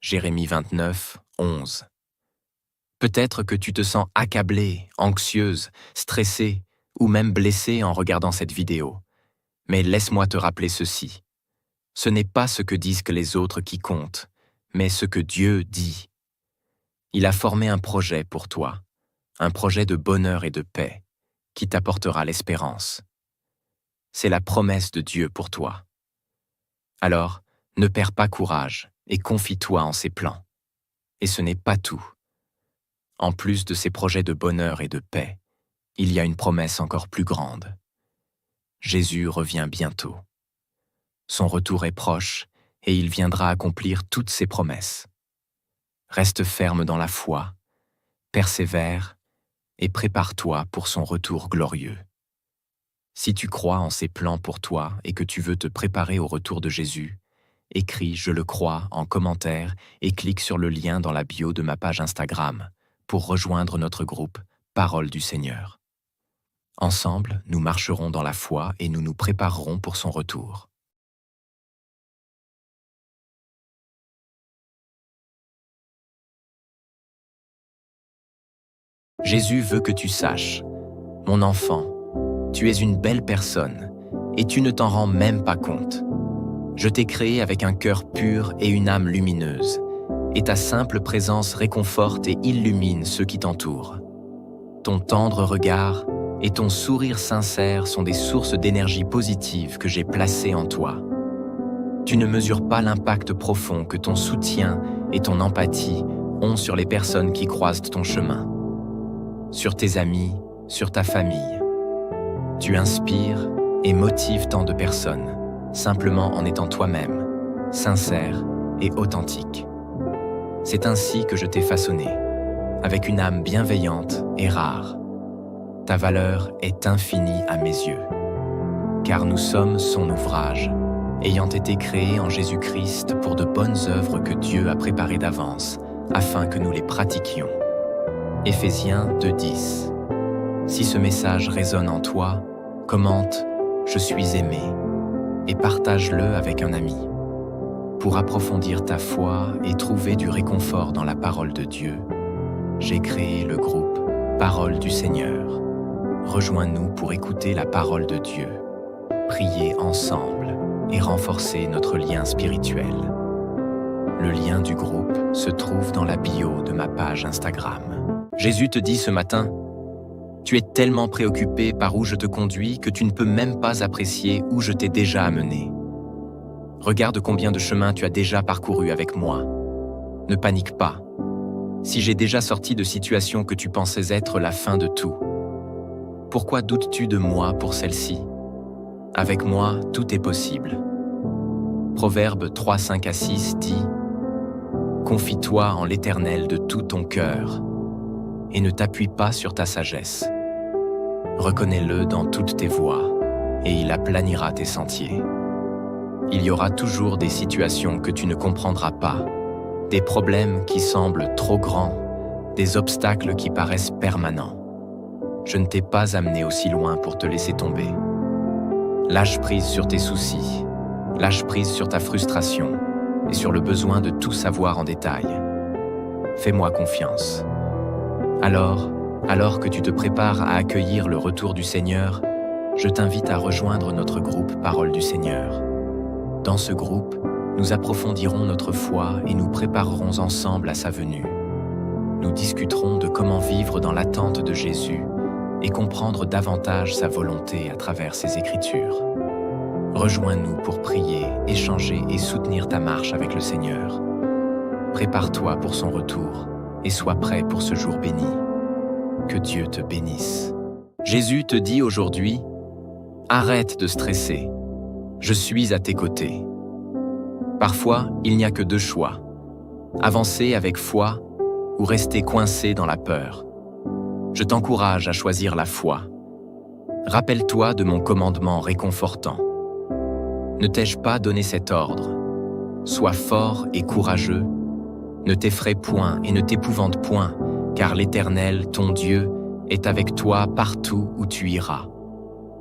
Jérémie 29, 11. Peut-être que tu te sens accablée, anxieuse, stressée ou même blessée en regardant cette vidéo. Mais laisse-moi te rappeler ceci. Ce n'est pas ce que disent les autres qui compte, mais ce que Dieu dit. Il a formé un projet pour toi, un projet de bonheur et de paix, qui t'apportera l'espérance. C'est la promesse de Dieu pour toi. Alors, ne perds pas courage et confie-toi en ses plans. Et ce n'est pas tout. En plus de ces projets de bonheur et de paix, il y a une promesse encore plus grande. Jésus revient bientôt. Son retour est proche et il viendra accomplir toutes ses promesses. Reste ferme dans la foi, persévère et prépare-toi pour son retour glorieux. Si tu crois en ses plans pour toi et que tu veux te préparer au retour de Jésus, écris « Je le crois » en commentaire et clique sur le lien dans la bio de ma page Instagram pour rejoindre notre groupe Parole du Seigneur. Ensemble, nous marcherons dans la foi et nous nous préparerons pour son retour. Jésus veut que tu saches, mon enfant, tu es une belle personne et tu ne t'en rends même pas compte. Je t'ai créé avec un cœur pur et une âme lumineuse, et ta simple présence réconforte et illumine ceux qui t'entourent. Ton tendre regard et ton sourire sincère sont des sources d'énergie positive que j'ai placées en toi. Tu ne mesures pas l'impact profond que ton soutien et ton empathie ont sur les personnes qui croisent ton chemin, sur tes amis, sur ta famille. Tu inspires et motives tant de personnes, simplement en étant toi-même, sincère et authentique. C'est ainsi que je t'ai façonné, avec une âme bienveillante et rare. Ta valeur est infinie à mes yeux, car nous sommes son ouvrage, ayant été créés en Jésus-Christ pour de bonnes œuvres que Dieu a préparées d'avance, afin que nous les pratiquions. Éphésiens 2:10. Si ce message résonne en toi, commente « Je suis aimé » et partage-le avec un ami. Pour approfondir ta foi et trouver du réconfort dans la parole de Dieu, j'ai créé le groupe Parole du Seigneur. Rejoins-nous pour écouter la parole de Dieu, prier ensemble et renforcer notre lien spirituel. Le lien du groupe se trouve dans la bio de ma page Instagram. Jésus te dit ce matin, tu es tellement préoccupé par où je te conduis que tu ne peux même pas apprécier où je t'ai déjà amené. Regarde combien de chemins tu as déjà parcouru avec moi. Ne panique pas. Si j'ai déjà sorti de situations que tu pensais être la fin de tout, pourquoi doutes-tu de moi pour celle-ci? Avec moi, tout est possible. Proverbe 3, 5 à 6 dit « Confie-toi en l'Éternel de tout ton cœur et ne t'appuie pas sur ta sagesse. Reconnais-le dans toutes tes voies et il aplanira tes sentiers. » Il y aura toujours des situations que tu ne comprendras pas, des problèmes qui semblent trop grands, des obstacles qui paraissent permanents. Je ne t'ai pas amené aussi loin pour te laisser tomber. Lâche prise sur tes soucis, lâche prise sur ta frustration et sur le besoin de tout savoir en détail. Fais-moi confiance. Alors que tu te prépares à accueillir le retour du Seigneur, je t'invite à rejoindre notre groupe Parole du Seigneur. Dans ce groupe, nous approfondirons notre foi et nous préparerons ensemble à sa venue. Nous discuterons de comment vivre dans l'attente de Jésus et comprendre davantage sa volonté à travers ses Écritures. Rejoins-nous pour prier, échanger et soutenir ta marche avec le Seigneur. Prépare-toi pour son retour et sois prêt pour ce jour béni. Que Dieu te bénisse. Jésus te dit aujourd'hui, arrête de stresser. Je suis à tes côtés. Parfois, il n'y a que deux choix. Avancer avec foi ou rester coincé dans la peur. Je t'encourage à choisir la foi. Rappelle-toi de mon commandement réconfortant. Ne t'ai-je pas donné cet ordre? Sois fort et courageux. Ne t'effraie point et ne t'épouvante point, car l'Éternel, ton Dieu, est avec toi partout où tu iras.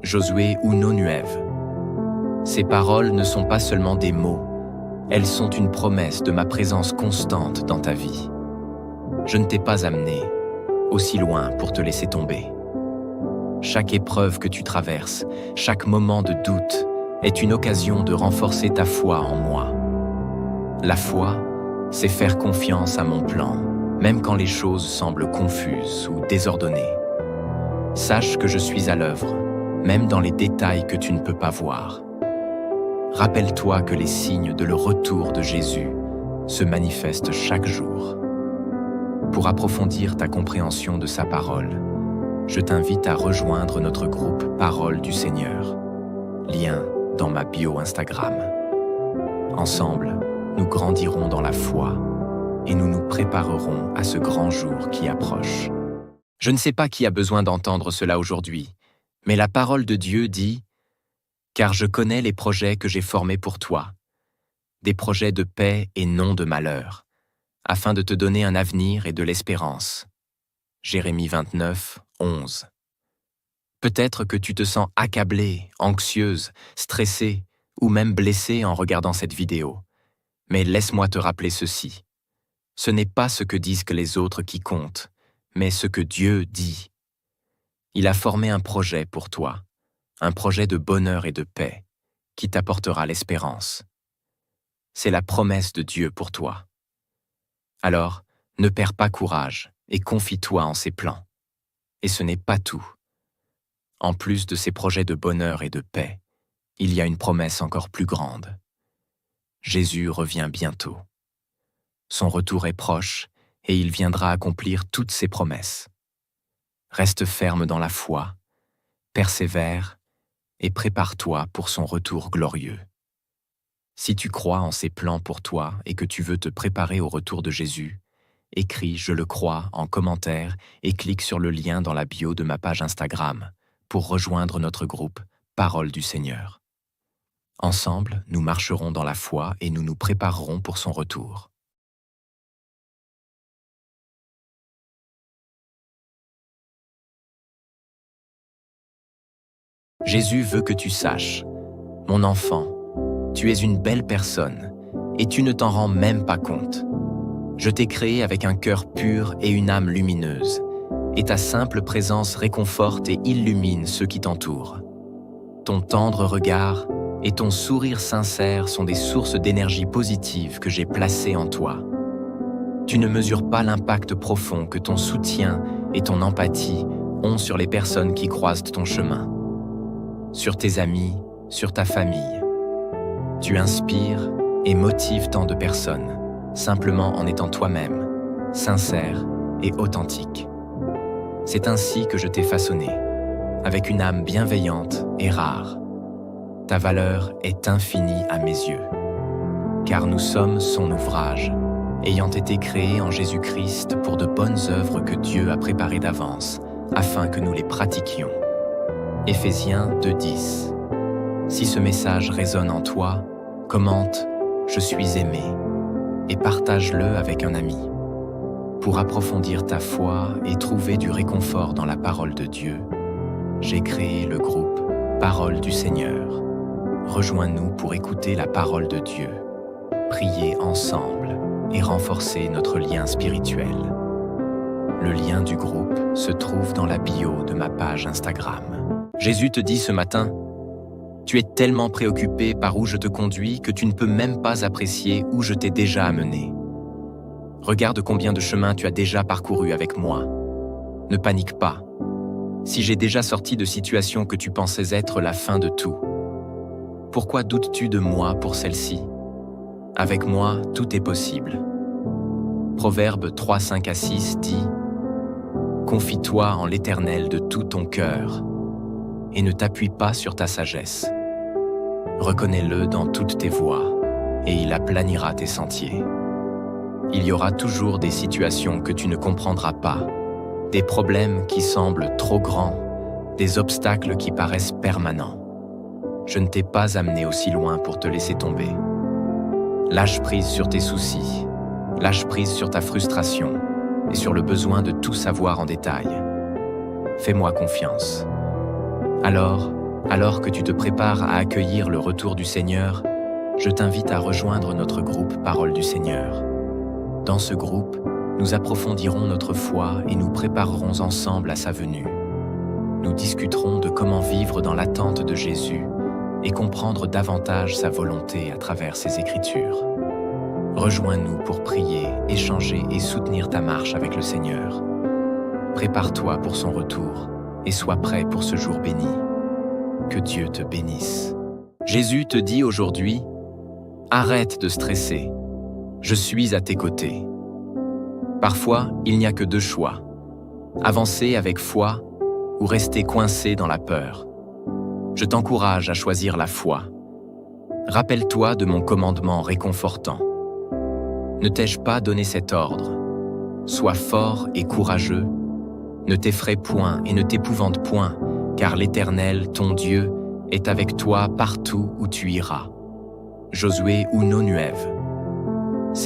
Josué 1:9. Ces paroles ne sont pas seulement des mots, Elles sont une promesse de ma présence constante dans ta vie. Je ne t'ai pas amené aussi loin pour te laisser tomber. Chaque épreuve que tu traverses, chaque moment de doute est une occasion de renforcer ta foi en moi. La foi, c'est faire confiance à mon plan, même quand les choses semblent confuses ou désordonnées. Sache que je suis à l'œuvre, même dans les détails que tu ne peux pas voir. Rappelle-toi que les signes de le retour de Jésus se manifestent chaque jour. Pour approfondir ta compréhension de sa parole, je t'invite à rejoindre notre groupe Parole du Seigneur. Lien dans ma bio Instagram. Ensemble, nous grandirons dans la foi et nous nous préparerons à ce grand jour qui approche. Je ne sais pas qui a besoin d'entendre cela aujourd'hui, mais la parole de Dieu dit « Car je connais les projets que j'ai formés pour toi, des projets de paix et non de malheur, afin de te donner un avenir et de l'espérance. » Jérémie 29, 11. Peut-être que tu te sens accablée, anxieuse, stressée ou même blessée en regardant cette vidéo. Mais laisse-moi te rappeler ceci. Ce n'est pas ce que disent les autres qui comptent, mais ce que Dieu dit. Il a formé un projet pour toi, un projet de bonheur et de paix, qui t'apportera l'espérance. C'est la promesse de Dieu pour toi. Alors, ne perds pas courage et confie-toi en ses plans. Et ce n'est pas tout. En plus de ces projets de bonheur et de paix, il y a une promesse encore plus grande. Jésus revient bientôt. Son retour est proche et il viendra accomplir toutes ses promesses. Reste ferme dans la foi, persévère et prépare-toi pour son retour glorieux. Si tu crois en ses plans pour toi et que tu veux te préparer au retour de Jésus, écris « Je le crois » en commentaire et clique sur le lien dans la bio de ma page Instagram pour rejoindre notre groupe Parole du Seigneur. Ensemble, nous marcherons dans la foi et nous nous préparerons pour son retour. Jésus veut que tu saches, mon enfant, tu es une belle personne et tu ne t'en rends même pas compte. Je t'ai créé avec un cœur pur et une âme lumineuse, et ta simple présence réconforte et illumine ceux qui t'entourent. Ton tendre regard et ton sourire sincère sont des sources d'énergie positive que j'ai placées en toi. Tu ne mesures pas l'impact profond que ton soutien et ton empathie ont sur les personnes qui croisent ton chemin, sur tes amis, sur ta famille. Tu inspires et motives tant de personnes, simplement en étant toi-même, sincère et authentique. C'est ainsi que je t'ai façonné, avec une âme bienveillante et rare. Ta valeur est infinie à mes yeux, car nous sommes son ouvrage, ayant été créés en Jésus-Christ pour de bonnes œuvres que Dieu a préparées d'avance, afin que nous les pratiquions. Éphésiens 2:10. Si ce message résonne en toi, commente « Je suis aimé » et partage-le avec un ami. Pour approfondir ta foi et trouver du réconfort dans la parole de Dieu, j'ai créé le groupe Parole du Seigneur. Rejoins-nous pour écouter la parole de Dieu, prier ensemble et renforcer notre lien spirituel. Le lien du groupe se trouve dans la bio de ma page Instagram. Jésus te dit ce matin, « Tu es tellement préoccupé par où je te conduis que tu ne peux même pas apprécier où je t'ai déjà amené. Regarde combien de chemins tu as déjà parcouru avec moi. Ne panique pas. Si j'ai déjà sorti de situations que tu pensais être la fin de tout, pourquoi doutes-tu de moi pour celle-ci? Avec moi, tout est possible. » Proverbe 3, 5-6 dit « Confie-toi en l'Éternel de tout ton cœur et ne t'appuie pas sur ta sagesse. Reconnais-le dans toutes tes voies et il aplanira tes sentiers. » Il y aura toujours des situations que tu ne comprendras pas, des problèmes qui semblent trop grands, des obstacles qui paraissent permanents. Je ne t'ai pas amené aussi loin pour te laisser tomber. Lâche prise sur tes soucis, lâche prise sur ta frustration et sur le besoin de tout savoir en détail. Fais-moi confiance. Alors que tu te prépares à accueillir le retour du Seigneur, je t'invite à rejoindre notre groupe Parole du Seigneur. Dans ce groupe, nous approfondirons notre foi et nous préparerons ensemble à sa venue. Nous discuterons de comment vivre dans l'attente de Jésus et comprendre davantage sa volonté à travers ses Écritures. Rejoins-nous pour prier, échanger et soutenir ta marche avec le Seigneur. Prépare-toi pour son retour et sois prêt pour ce jour béni. Que Dieu te bénisse. Jésus te dit aujourd'hui, arrête de stresser, je suis à tes côtés. Parfois, il n'y a que deux choix, avancer avec foi ou rester coincé dans la peur. Je t'encourage à choisir la foi. Rappelle-toi de mon commandement réconfortant. Ne t'ai-je pas donné cet ordre? Sois fort et courageux, ne t'effraie point et ne t'épouvante point, car l'Éternel, ton Dieu, est avec toi partout où tu iras. Josué 1:9.